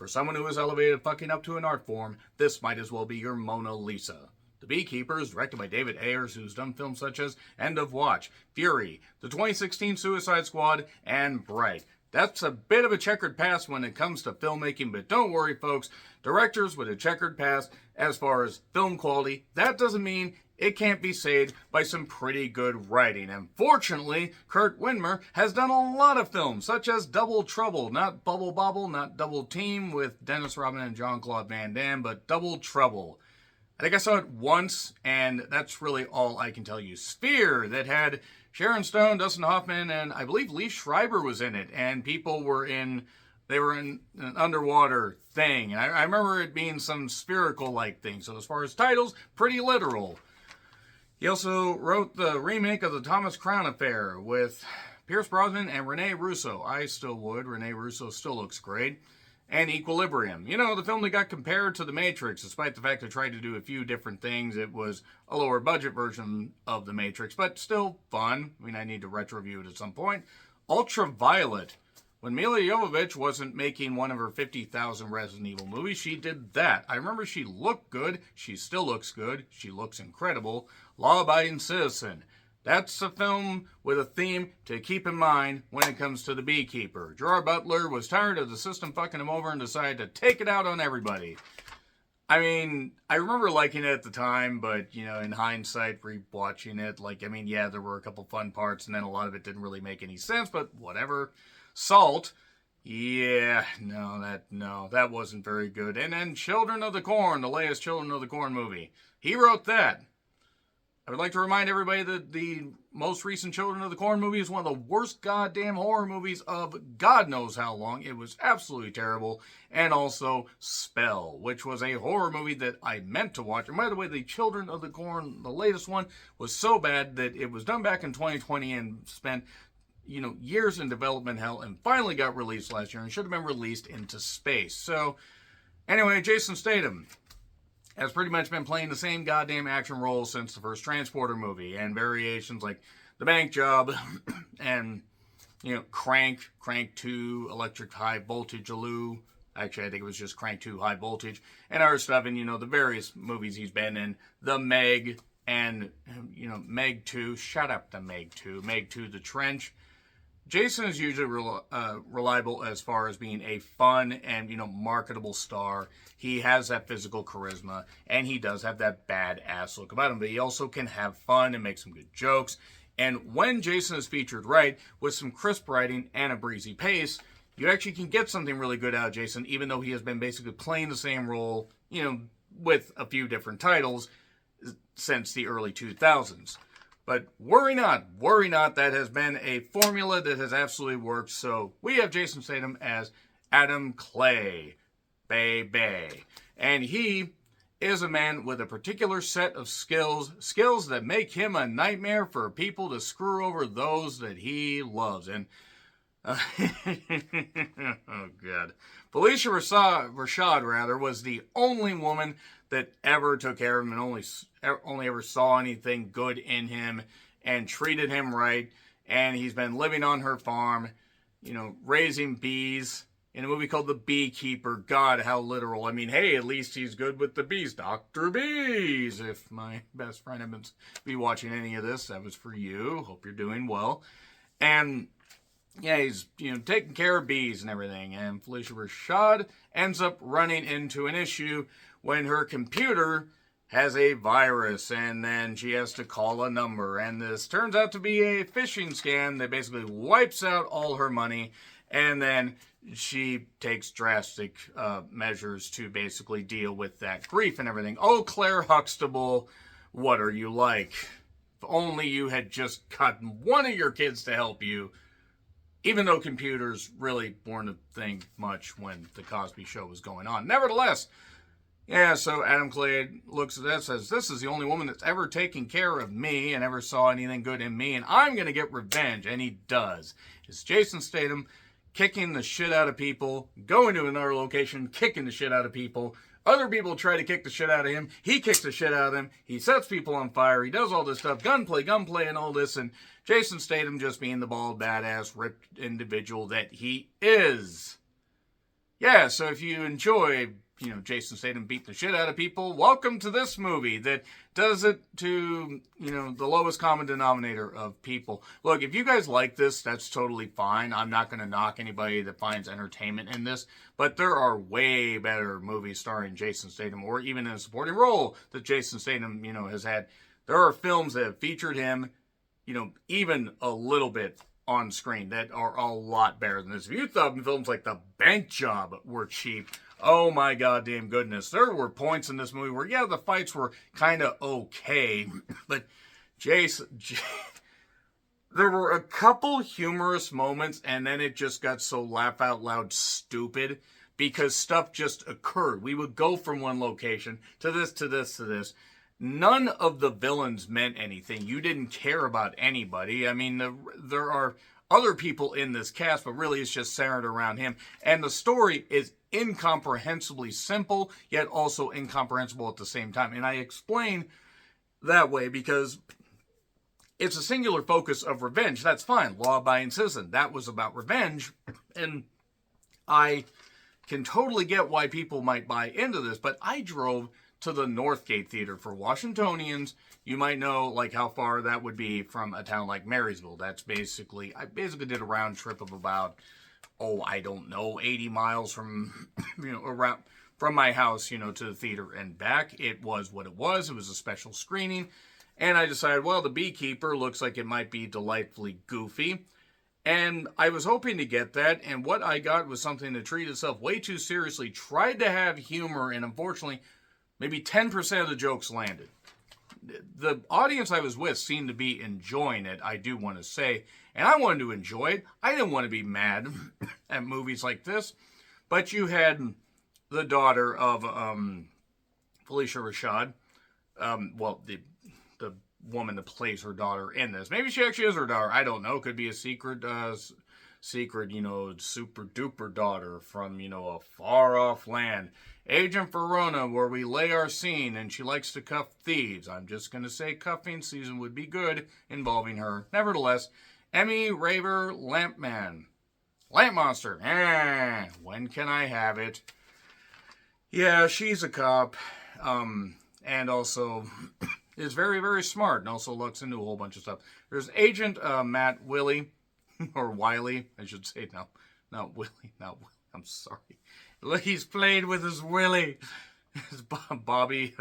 For someone who has elevated fucking up to an art form, this might as well be your Mona Lisa. The Beekeeper is directed by David Ayers, who's done films such as End of Watch, Fury, the 2016 Suicide Squad, and Bright. That's a bit of a checkered past when it comes to filmmaking, but don't worry, folks. Directors with a checkered past as far as film quality, that doesn't mean it can't be saved by some pretty good writing. And fortunately, Kurt Windmer has done a lot of films, such as Double Trouble, not Bubble Bobble, not Double Team with Dennis Rodman and Jean-Claude Van Damme, but Double Trouble. I think I saw it once, and that's really all I can tell you. Sphere, that had Sharon Stone, Dustin Hoffman, and I believe Lee Schreiber was in it, and people were in an underwater thing. And I remember it being some spherical-like thing. So as far as titles, pretty literal. He also wrote the remake of the Thomas Crown Affair with Pierce Brosnan and Rene Russo. I still would. Rene Russo still looks great. And Equilibrium. You know, the film that got compared to The Matrix, despite the fact it tried to do a few different things. It was a lower budget version of The Matrix, but still fun. I mean, I need to retro-view it at some point. Ultraviolet. When Mila Jovovich wasn't making one of her 50,000 Resident Evil movies, she did that. I remember she looked good. She still looks good. She looks incredible. Law-Abiding Citizen. That's a film with a theme to keep in mind when it comes to The Beekeeper. Gerard Butler was tired of the system fucking him over and decided to take it out on everybody. I mean, I remember liking it at the time, but, you know, in hindsight, rewatching it, yeah, there were a couple fun parts, and then a lot of it didn't really make any sense, but whatever. Salt, yeah, that wasn't very good. And then Children of the Corn, the latest Children of the Corn movie. He wrote that. I would like to remind everybody that the most recent Children of the Corn movie is one of the worst goddamn horror movies of God knows how long. It was absolutely terrible. And also Spell, which was a horror movie that I meant to watch. And by the way, the Children of the Corn, the latest one, was so bad that it was done back in 2020 and spent, years in development hell and finally got released last year and should have been released into space. So, anyway, Jason Statham has pretty much been playing the same goddamn action role since the first Transporter movie, and variations like The Bank Job and, Crank 2, Electric High Voltage Aloo. Actually, I think it was just Crank 2 High Voltage, and other stuff, and, the various movies he's been in. The Meg, and, Meg 2. Shut up, the Meg 2. Meg 2, The Trench. Jason is usually reliable as far as being a fun and, marketable star. He has that physical charisma, and he does have that badass look about him, but he also can have fun and make some good jokes. And when Jason is featured right, with some crisp writing and a breezy pace, you actually can get something really good out of Jason, even though he has been basically playing the same role, with a few different titles since the early 2000s. But worry not, that has been a formula that has absolutely worked. So we have Jason Statham as Adam Clay, baby. And he is a man with a particular set of skills that make him a nightmare for people to screw over those that he loves. And, oh God. Felicia Rashad, was the only woman that ever took care of him and only ever saw anything good in him and treated him right. And he's been living on her farm, raising bees in a movie called The Beekeeper. God, how literal. I mean, hey, at least he's good with the bees. Dr. Bees. If my best friend happens to be watching any of this, that was for you. Hope you're doing well. And yeah, he's, taking care of bees and everything. And Felicia Rashad ends up running into an issue when her computer has a virus, and then she has to call a number. And this turns out to be a phishing scam that basically wipes out all her money. And then she takes drastic measures to basically deal with that grief and everything. Oh, Claire Huxtable, what are you like? If only you had just gotten one of your kids to help you. Even though computers really weren't a thing much when the Cosby Show was going on. Nevertheless, yeah, so Adam Clay looks at that, says, this is the only woman that's ever taken care of me and ever saw anything good in me, and I'm going to get revenge. And he does. It's Jason Statham kicking the shit out of people, going to another location, kicking the shit out of people. Other people try to kick the shit out of him. He kicks the shit out of them. He sets people on fire. He does all this stuff. Gunplay, and all this. And Jason Statham just being the bald, badass, ripped individual that he is. yeah, so if you enjoy, Jason Statham beating the shit out of people, welcome to this movie that does it to, the lowest common denominator of people. Look, if you guys like this, that's totally fine. I'm not going to knock anybody that finds entertainment in this, but there are way better movies starring Jason Statham, or even in a supporting role that Jason Statham, has had. There are films that have featured him, even a little bit on screen that are a lot better than this. If you thought films like The Bank Job were cheap, oh my goddamn goodness. There were points in this movie where, yeah, the fights were kind of okay, but there were a couple humorous moments, and then it just got so laugh out loud stupid because stuff just occurred. We would go from one location to this, to this, to this. None of the villains meant anything. You didn't care about anybody. I mean, there are other people in this cast, but really it's just centered around him. And the story is incomprehensibly simple, yet also incomprehensible at the same time. And I explain that way because it's a singular focus of revenge. That's fine. Law-abiding citizen. That was about revenge. And I can totally get why people might buy into this, but I drove to the Northgate Theater for Washingtonians. You might know like how far that would be from a town like Marysville. I basically did a round trip of about, 80 miles from, around from my house, to the theater and back. It was what it was. It was a special screening. And I decided, well, The Beekeeper looks like it might be delightfully goofy. And I was hoping to get that, and what I got was something that treated itself way too seriously, tried to have humor, and unfortunately, maybe 10% of the jokes landed. The audience I was with seemed to be enjoying it, I do want to say. And I wanted to enjoy it. I didn't want to be mad at movies like this. But you had the daughter of Felicia Rashad. The woman that plays her daughter in this. Maybe she actually is her daughter. I don't know. Could be a secret, super duper daughter from, a far off land. Agent Verona, where we lay our scene, and she likes to cuff thieves. I'm just going to say cuffing season would be good involving her. Nevertheless, Emmy Raver Lampman. Lamp Monster. When can I have it? Yeah, she's a cop. And also is very, very smart and also looks into a whole bunch of stuff. There's Agent Matt Willie, or Wiley, I should say. No, not Willie, not Willie. I'm sorry. Look, he's played with his Willie. It's Bobby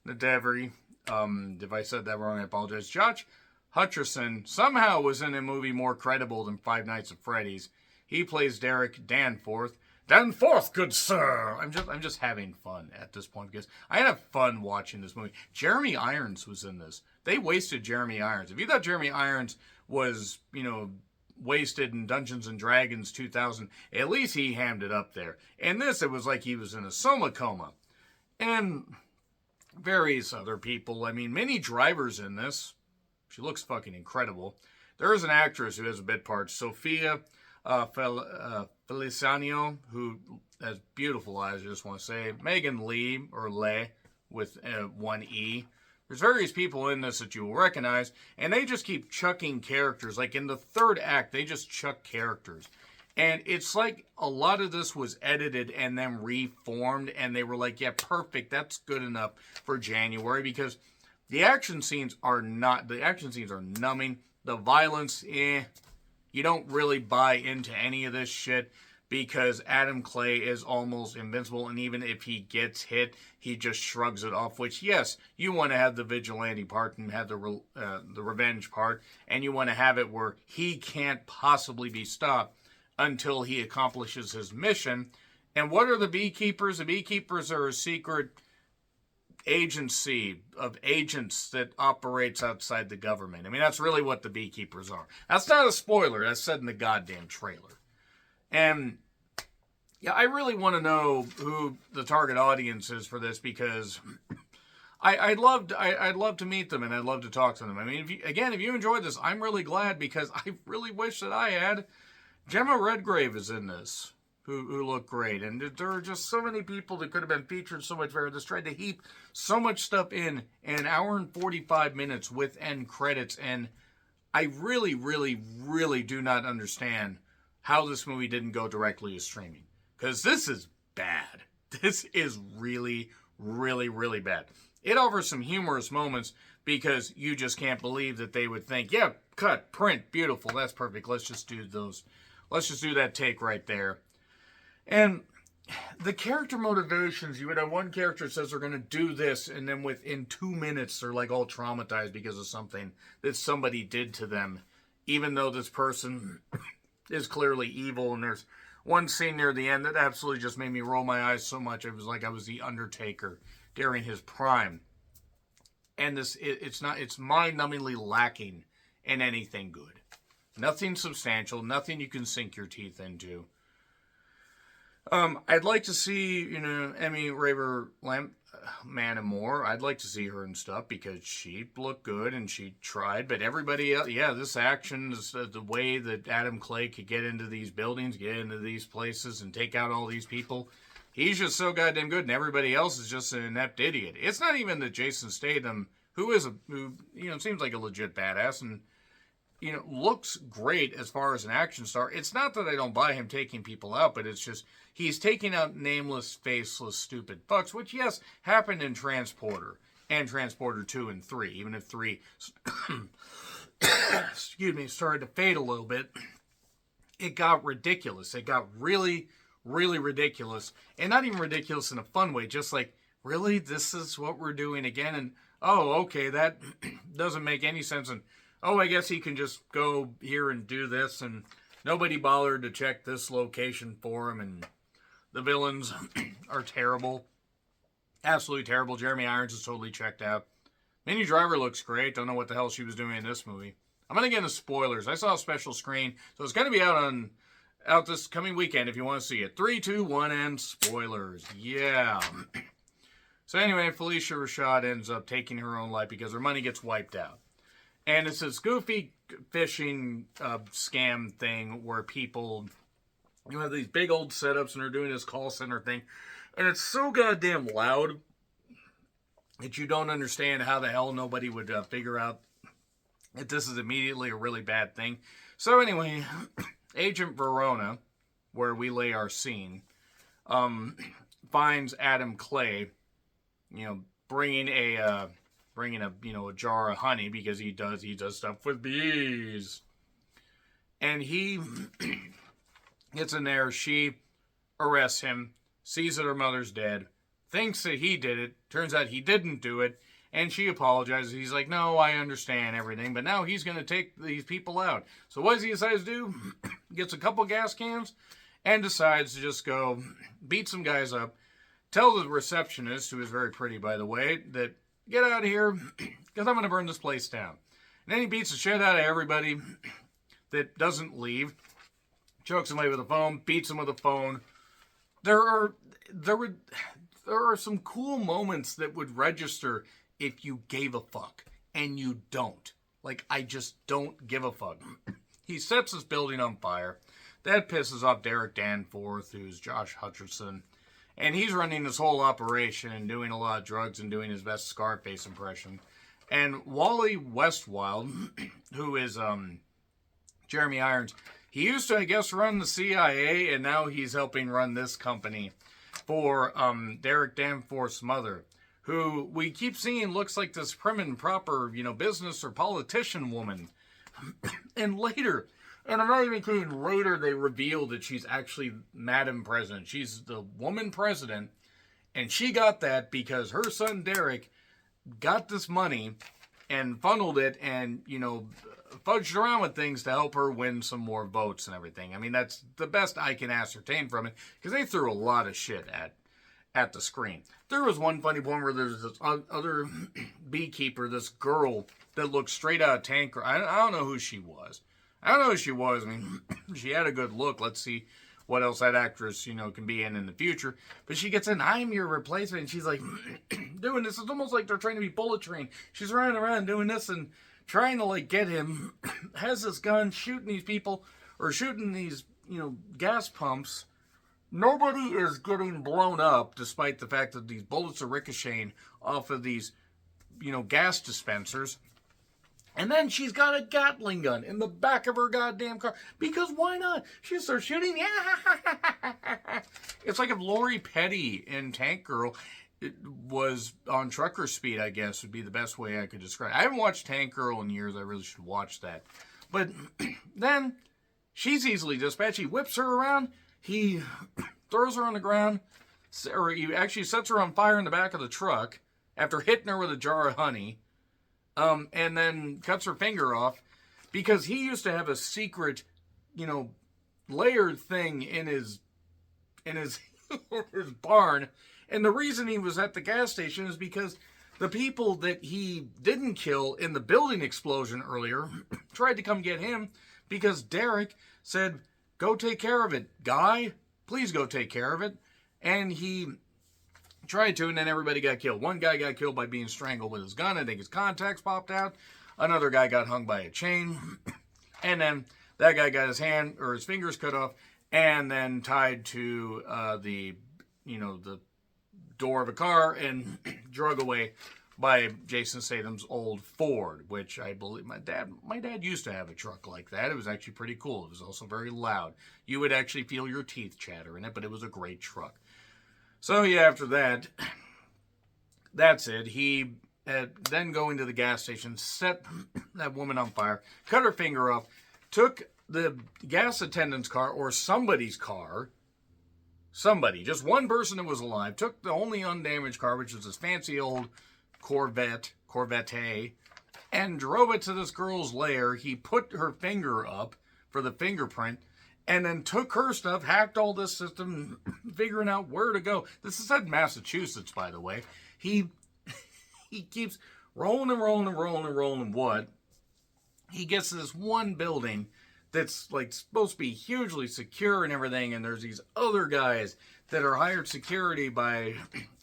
Nadevery. If I said that wrong, I apologize. Josh Hutcherson somehow was in a movie more credible than Five Nights at Freddy's. He plays Derek Danforth. Danforth, good sir! I'm just having fun at this point because I had fun watching this movie. Jeremy Irons was in this. They wasted Jeremy Irons. If you thought Jeremy Irons was, wasted in Dungeons and Dragons 2000, at least he hammed it up there. And this, it was like he was in a soma coma. And various other people. I mean, Minnie Driver's in this. She looks fucking incredible. There is an actress who has a bit part, Sophia Feliciano, who has beautiful eyes, I just want to say. Megan Lee, or Lay, with one E. There's various people in this that you will recognize, and they just keep chucking characters. Like in the third act, they just chuck characters. And it's like a lot of this was edited and then reformed, and they were like, yeah, perfect, that's good enough for January, because the action scenes are numbing. The violence, you don't really buy into any of this shit, because Adam Clay is almost invincible, and even if he gets hit, he just shrugs it off, which, yes, you want to have the vigilante part and have the revenge part, and you want to have it where he can't possibly be stopped until he accomplishes his mission. And what are the Beekeepers? The Beekeepers are a secret agency of agents that operates outside the government. I mean, that's really what the Beekeepers are. That's not a spoiler. That's said in the goddamn trailer. And yeah, I really want to know who the target audience is for this, because I'd love to meet them, and I'd love to talk to them. I mean, if you enjoyed this, I'm really glad, because I really wish that I had. Gemma Redgrave is in this, who look great, and there are just so many people that could have been featured so much better. Just tried to heap so much stuff in an hour and 45 minutes with end credits, and I really, really, really do not understand how this movie didn't go directly to streaming. because this is bad. This is really, really, really bad. It offers some humorous moments because you just can't believe that they would think, yeah, cut, print, beautiful, that's perfect. Let's just do those. Let's just do that take right there. And the character motivations, you would have one character that says they're going to do this, and then within 2 minutes they're like all traumatized because of something that somebody did to them, even though this person is clearly evil. And there's one scene near the end that absolutely just made me roll my eyes so much. It was like I was the Undertaker during his prime. And it's mind-numbingly lacking in anything good. Nothing substantial, nothing you can sink your teeth into. I'd like to see, Emmy Raver Man more. I'd like to see her and stuff because she looked good and she tried. But everybody else, this action is the way that Adam Clay could get into these buildings, get into these places, and take out all these people. He's just so goddamn good, and everybody else is just an inept idiot. It's not even that Jason Statham, who seems like a legit badass and looks great as far as an action star. It's not that I don't buy him taking people out, but it's just he's taking out nameless, faceless, stupid fucks, which, yes, happened in Transporter and Transporter 2 and 3, even if 3, started to fade a little bit. It got ridiculous. It got really, really ridiculous. And not even ridiculous in a fun way, just like, really? This is what we're doing again? And, oh, okay, that doesn't make any sense. And, oh, I guess he can just go here and do this, and nobody bothered to check this location for him, and the villains are terrible. Absolutely terrible. Jeremy Irons is totally checked out. Minnie Driver looks great. Don't know what the hell she was doing in this movie. I'm going to get into spoilers. I saw a special screen, so it's going to be out this coming weekend if you want to see it. 3, 2, 1, and spoilers. Yeah. So anyway, Felicia Rashad ends up taking her own life because her money gets wiped out. And it's this goofy phishing scam thing where people, have these big old setups and they're doing this call center thing. And it's so goddamn loud that you don't understand how the hell nobody would figure out that this is immediately a really bad thing. So anyway, Agent Verona, where we lay our scene, finds Adam Clay, bringing a jar of honey because he does stuff with bees. And he gets in there, she arrests him, sees that her mother's dead, thinks that he did it, turns out he didn't do it, and she apologizes. He's like, no, I understand everything, but now he's going to take these people out. So what does he decide to do? Gets a couple gas cans and decides to just go beat some guys up, tell the receptionist, who is very pretty by the way, that get out of here, because I'm going to burn this place down. And then he beats the shit out of everybody that doesn't leave. Chokes somebody with a phone, beats him with a phone. There are some cool moments that would register if you gave a fuck. And you don't. Like, I just don't give a fuck. He sets this building on fire. That pisses off Derek Danforth, who's Josh Hutcherson. And he's running this whole operation and doing a lot of drugs and doing his best Scarface impression. And Wally Westwild, who is Jeremy Irons, he used to, I guess, run the CIA, and now he's helping run this company for Derek Danforth's mother, who we keep seeing looks like this prim and proper, business or politician woman. And later, and I'm not even kidding, later they reveal that she's actually Madam President. She's the woman president, and she got that because her son Derek got this money and funneled it and, fudged around with things to help her win some more votes and everything. I mean, that's the best I can ascertain from it, because they threw a lot of shit at the screen. There was one funny point where there's this other beekeeper, this girl that looked straight out of Tanker. I don't know who she was. I mean, she had a good look. Let's see what else that actress, can be in the future. But she gets in, I'm your replacement. And she's like, doing this. It's almost like they're trying to be Bullet Train. She's running around doing this and trying to, get him. Has this gun, shooting these people, or shooting these, gas pumps. Nobody is getting blown up, despite the fact that these bullets are ricocheting off of these, gas dispensers. And then she's got a Gatling gun in the back of her goddamn car. Because why not? She starts shooting. It's like if Lori Petty in Tank Girl was on trucker speed, I guess, would be the best way I could describe it. I haven't watched Tank Girl in years. I really should watch that. But then she's easily dispatched. He whips her around. He throws her on the ground. Or he actually sets her on fire in the back of the truck after hitting her with a jar of honey. And then cuts her finger off because he used to have a secret, layered thing in his his barn. And the reason he was at the gas station is because the people that he didn't kill in the building explosion earlier tried to come get him because Derek said, "Go take care of it, guy. Please go take care of it." And he tried to, and then everybody got killed. One guy got killed by being strangled with his gun. I think his contacts popped out. Another guy got hung by a chain. And then that guy got his hand or his fingers cut off and then tied to the door of a car and drug away by Jason Statham's old Ford, which I believe my dad used to have a truck like that. It was actually pretty cool. It was also very loud. You would actually feel your teeth chatter in it, but it was a great truck. So yeah, after that, that's it. He then going to the gas station, set that woman on fire, cut her finger off, took the gas attendant's car or somebody's car, just one person that was alive, took the only undamaged car, which was this fancy old Corvette, and drove it to this girl's lair. He put her finger up for the fingerprint, and then took her stuff, hacked all this system, figuring out where to go. This is in Massachusetts, by the way. He keeps rolling wood. He gets to this one building that's like supposed to be hugely secure and everything, and there's these other guys that are hired security by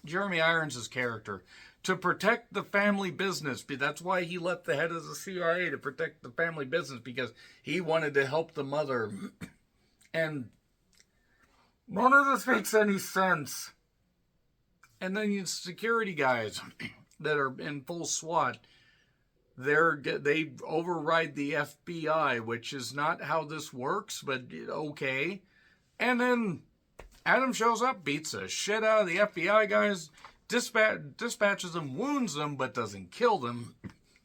Jeremy Irons' character to protect the family business. That's why he left the head of the CIA, to protect the family business, because he wanted to help the mother. And none of this makes any sense. And then you security guys that are in full SWAT, they override the FBI, which is not how this works, but okay. And then Adam shows up, beats the shit out of the FBI guys, dispatches them, wounds them, but doesn't kill them,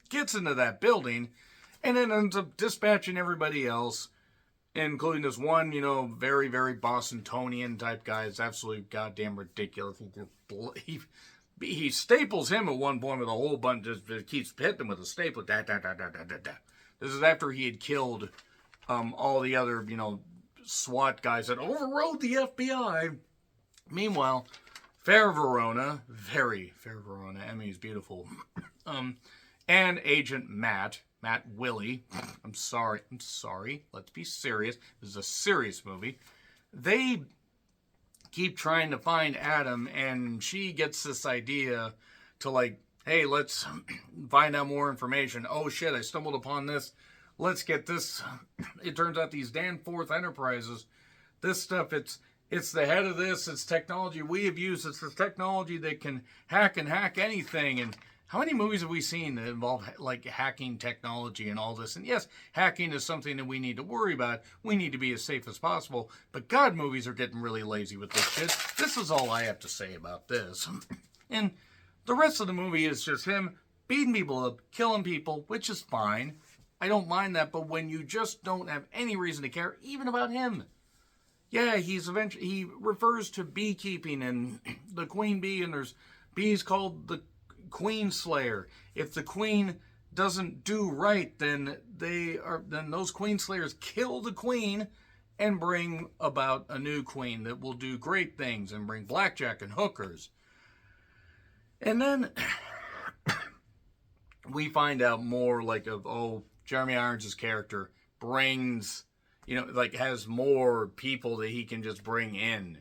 gets into that building, and then ends up dispatching everybody else, including this one, very, very Bostonian type guy. It's absolutely goddamn ridiculous. He staples him at one point with a whole bunch, just keeps hitting him with a staple. This is after he had killed all the other, SWAT guys that overrode the FBI. Meanwhile, Fair Verona, very Fair Verona, Emmy's beautiful, and Agent Matt Willie, I'm sorry, let's be serious, this is a serious movie, they keep trying to find Adam, and she gets this idea to hey, let's find out more information. Oh shit, I stumbled upon this, let's get this. It turns out these Danforth Enterprises, this stuff, it's the head of this, it's technology we have used, it's the technology that can hack anything. And how many movies have we seen that involve hacking technology and all this? And yes, hacking is something that we need to worry about. We need to be as safe as possible. But God, movies are getting really lazy with this shit. This is all I have to say about this. And the rest of the movie is just him beating people up, killing people, which is fine. I don't mind that. But when you just don't have any reason to care, even about him. Yeah, he refers to beekeeping and the queen bee, and there's bees called the Queen Slayer. If the queen doesn't do right, then those queen slayers kill the queen and bring about a new queen that will do great things and bring blackjack and hookers. And then we find out more Jeremy Irons' character brings, has more people that he can just bring in.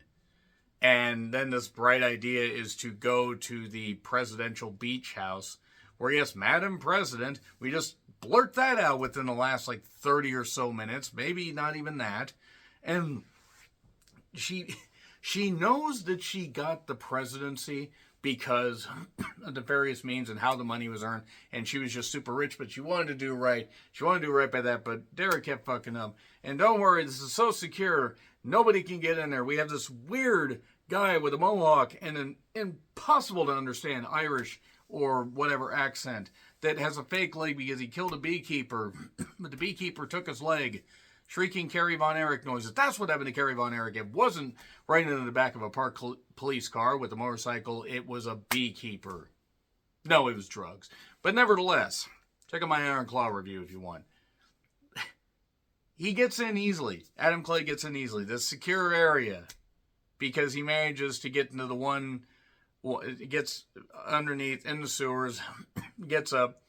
And then this bright idea is to go to the presidential beach house where, yes, Madam President, we just blurt that out within the last 30 or so minutes, maybe not even that. And she knows that she got the presidency because of the various means and how the money was earned. And she was just super rich, but she wanted to do right. She wanted to do right by that, but Derek kept fucking up. And don't worry, this is so secure, nobody can get in there. We have this weird guy with a mohawk and an impossible to understand Irish or whatever accent that has a fake leg because he killed a beekeeper, but the beekeeper took his leg. Shrieking Carrie Von Erich noises. That's what happened to Carrie Von Erich. It wasn't right into the back of a parked police car with a motorcycle. It was a beekeeper. No, it was drugs. But nevertheless, check out my Iron Claw review if you want. He gets in easily. Adam Clay gets in easily. This secure area. Because he manages to get into the one, well, it gets underneath in the sewers, gets up,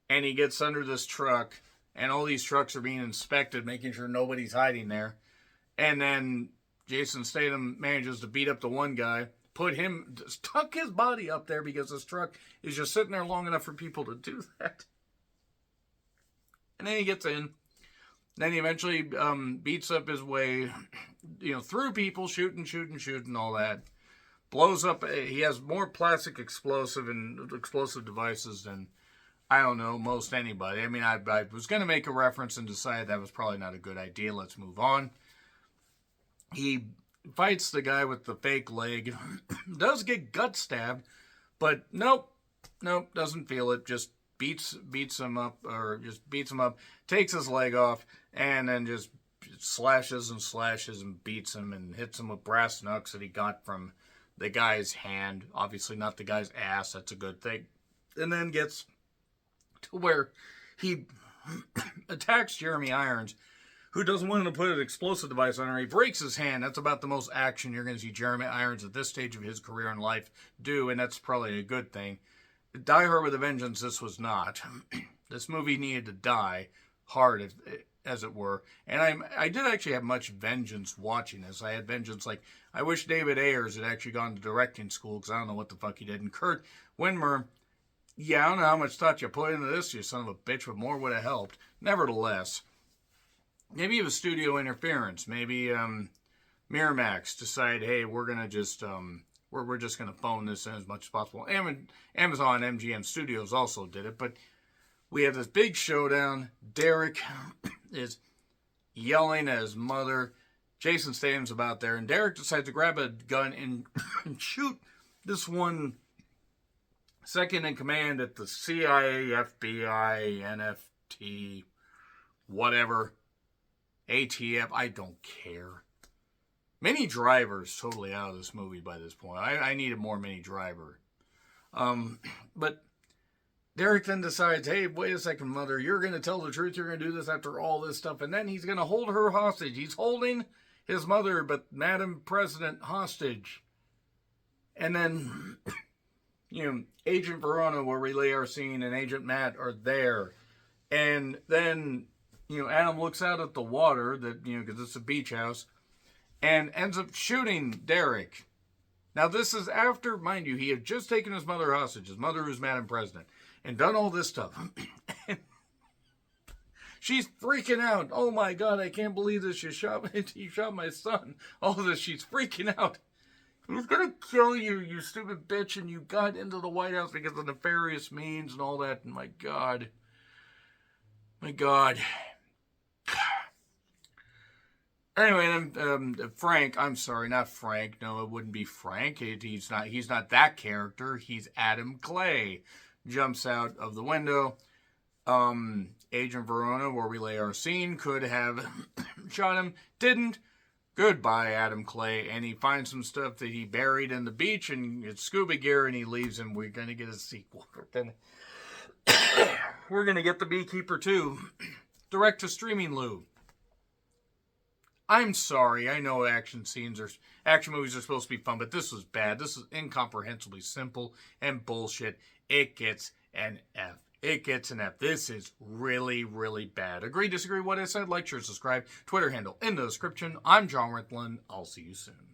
and he gets under this truck. And all these trucks are being inspected, making sure nobody's hiding there. And then Jason Statham manages to beat up the one guy, tuck his body up there because this truck is just sitting there long enough for people to do that. And then he gets in. Then he eventually beats up his way, through people, shooting, all that. Blows up. He has more plastic explosive devices than, I don't know, most anybody. I mean, I was going to make a reference and decided that was probably not a good idea. Let's move on. He fights the guy with the fake leg. Does get gut stabbed, but nope, doesn't feel it. Just beats him up, takes his leg off, and then just slashes and beats him and hits him with brass knucks that he got from the guy's hand. Obviously not the guy's ass. That's a good thing. And then gets to where he attacks Jeremy Irons, who doesn't want him to put an explosive device on her. He breaks his hand. That's about the most action you're going to see Jeremy Irons at this stage of his career in life do, and that's probably a good thing. Die Hard with a Vengeance, this was not. This movie needed to die hard, as it were. And I did actually have much vengeance watching this. I had vengeance like, I wish David Ayers had actually gone to directing school, because I don't know what the fuck he did. And Kurt Windmer, yeah, I don't know how much thought you put into this, you son of a bitch, but more would have helped. Nevertheless, maybe it was studio interference. Maybe Miramax decided, hey, we're going to just, we're just going to phone this in as much as possible. Amazon MGM Studios also did it, but we have this big showdown. Derek is yelling at his mother. Jason Statham's about there, and Derek decides to grab a gun and shoot this one second in command at the CIA, FBI, NFT, whatever, ATF, I don't care. Minnie Driver's totally out of this movie by this point. I needed more Minnie Driver. But Derek then decides, hey, wait a second, mother, you're going to tell the truth, you're going to do this after all this stuff, and then he's going to hold her hostage. He's holding his mother, but Madam President, hostage. And then, Agent Verona will relay our scene, and Agent Matt are there. And then, Adam looks out at the water, that because it's a beach house, and ends up shooting Derek. Now, this is after, mind you, he had just taken his mother hostage, his mother who's Madam President, and done all this stuff. She's freaking out. Oh my God, I can't believe this. You shot my son. All this, she's freaking out. He's gonna kill you, you stupid bitch, and you got into the White House because of nefarious means and all that. And my God. Anyway, then Frank, I'm sorry, not Frank. No, it wouldn't be Frank. He's not that character. He's Adam Clay. Jumps out of the window. Agent Verona will relay our scene. Could have shot him. Didn't. Goodbye, Adam Clay. And he finds some stuff that he buried in the beach, and it's scuba gear, and he leaves him. We're going to get a sequel. We're going to get The Beekeeper 2. Direct to streaming, Lou. I'm sorry. I know action movies are supposed to be fun, but this was bad. This is incomprehensibly simple and bullshit. It gets an F. It gets an F. This is really, really bad. Agree, disagree, what I said? Like, share, subscribe. Twitter handle in the description. I'm John Ritland. I'll see you soon.